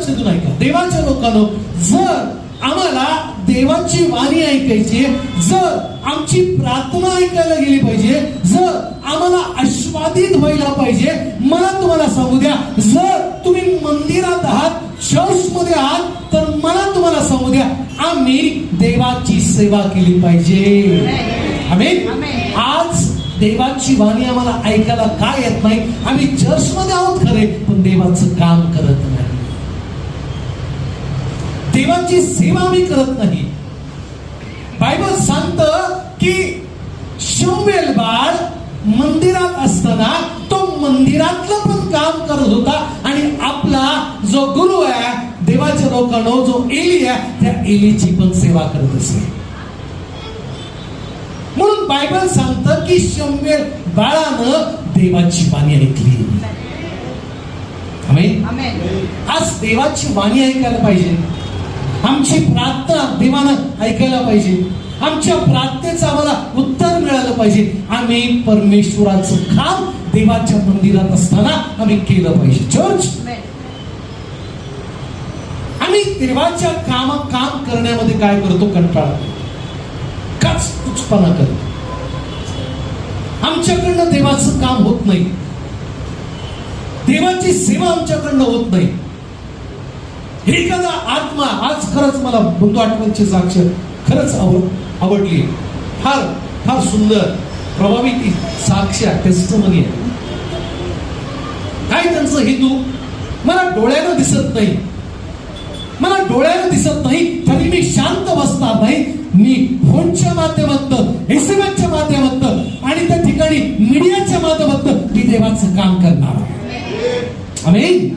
लक्ष देऊन ऐका देवाच्या लोकांनो, जर आम्हाला देवाची वाणी ऐकायची, जर आमची प्रार्थना ऐकायला गेली पाहिजे, जर आम्हाला आस्वादित व्हायला पाहिजे, मला तुम्हाला सांगू द्या, जर तुम्ही मंदिरात आहात, चर्च मध्ये आहात, तर मला तुम्हाला सांगू द्या, आम्ही देवाची सेवा केली पाहिजे. आमेन. आज देवाची वाणी आम्हाला ऐकायला काय येत नाही? आम्ही चर्च मध्ये आहोत खरे, पण देवाचं काम करत नाही, देवाची सेवा आम्ही करत नाही. बायबल सांगतं की शमूएल बाळ मंदिरात असताना तो मंदिरातलं पण काम करत होता आणि आपला जो गुरु आहे देवाच्या लोकांनो, जो एली आहे, त्या एलीची पण सेवा करत असे. म्हणून बायबल सांगतं की शमूएल बाळानं देवाची वाणी ऐकली. आमेन. आज देवाची वाणी ऐकायला पाहिजे, आमची प्रार्थना देवानं ऐकायला पाहिजे, आमच्या प्रार्थनेचं आम्हाला उत्तर मिळालं पाहिजे. आम्ही परमेश्वराचं काम देवाच्या मंदिरात असताना आम्ही केलं पाहिजे. चर्च, आम्ही देवाच्या काम करण्यामध्ये काय करतो? कंटाळा, काचकुचपणा करतो. आमच्याकडनं देवाचं काम होत नाही, देवाची सेवा आमच्याकडनं होत नाही. एखादा आत्मा, आज खरंच मला बंधू आठवणची साक्ष खरंच आवडली, फार फार सुंदर प्रभावी ती साक्ष टेस्टमनी आहे. काय त्यांचं हेतू मला डोळ्यानं दिसत नाही, मला डोळ्यानं दिसत नाही, तरी मी शांत बसणार नाही. मी फोनच्या माध्यमातून, एसएमएसच्या माध्यमातून आणि त्या ठिकाणी मीडियाच्या माध्यमातून मी देवाचं काम करणार. आमेन.